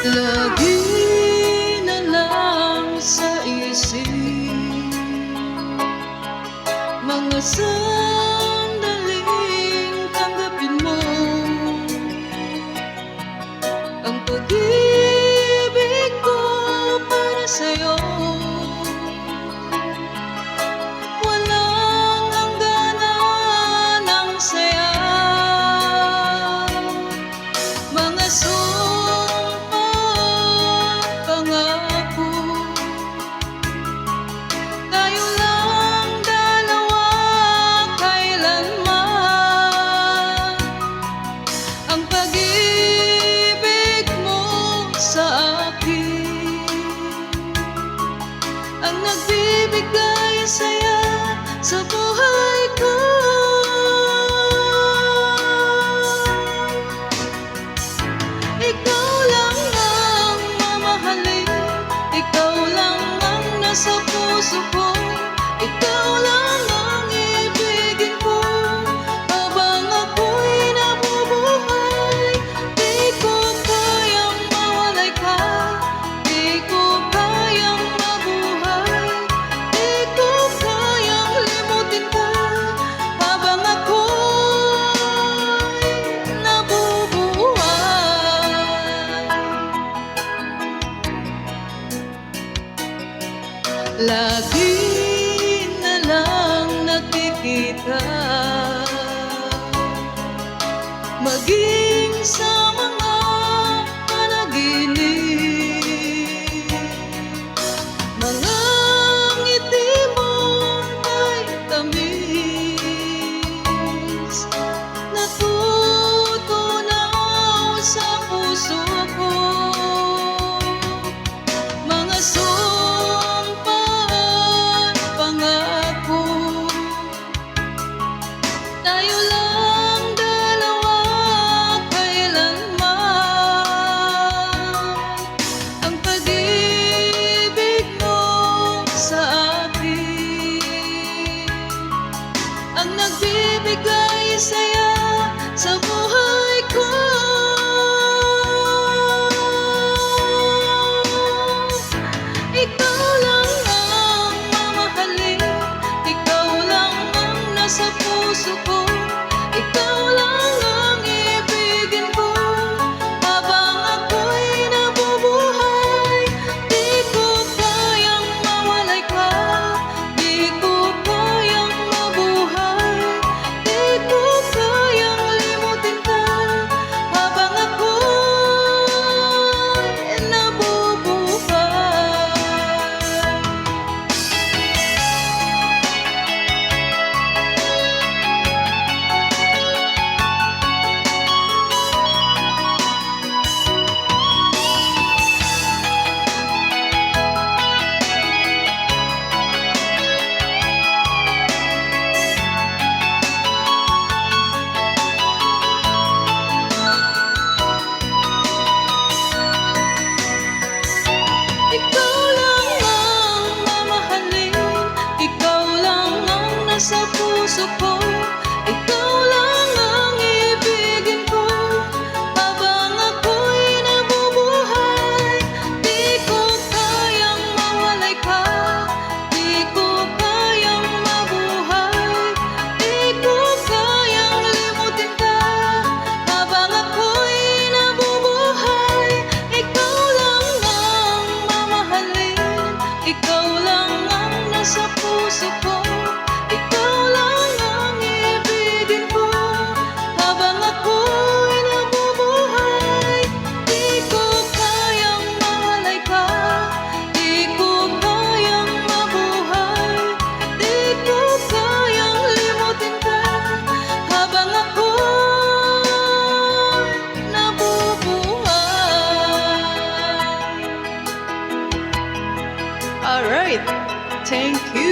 Lagi na lang sa isip mga sandaling tanggapin mo ang pag-ibig ko para sa'yo. Walang hangganan ang saya, mga pangako. Tayo lang dalawa kailanman. Ang pag-ibig mo sa akin ang nagbibigay saya sa buhay ko. Ikaw lang ang mamahalin, ikaw lang ang nasa puso ko, ikaw lang ang ibigin ko habang ako'y nabubuhay. Di ko kayang mawalay ka, di ko kayang mabuhay, di ko kayang limutin ka habang ako'y nabubuhay. Lagi na lang nakikita, maging sa mga panaginip, mga ngiti mo ay tamis, natutunaw sa puso ko. Mga pangako, tayo lang dalawa kailanman. Ang pag-ibig mo sa akin ang nagbibigay saya sa buhay ko. Ikaw lang ang mamahalin, ikaw lang ang nasa puso ko, ikaw lang ang ibigin ko habang ako'y nabubuhay. Di ko kayang mawalay ka, di ko kayang mabuhay, di ko kayang limutin ka habang ako'y nabubuhay. Ikaw lang ang mamahalin, ikaw lang ang nasa puso ko, ikaw lang ang ibigin ko habang ako'y nabubuhay. Di ko kayang mawalay ka, di ko kayang mabuhay, di ko kayang limutin ka habang ako'y nabubuhay. Ikaw lang ang mamahalin, ikaw lang ang nasa puso ko, ikaw lang ang ibigin ko habang ako'y nabubuhay. Di ko kayang mawalay ka, di ko kayang mabuhay, di ko kayang limutin ka habang ako'y nabubuhay. Alright, thank you.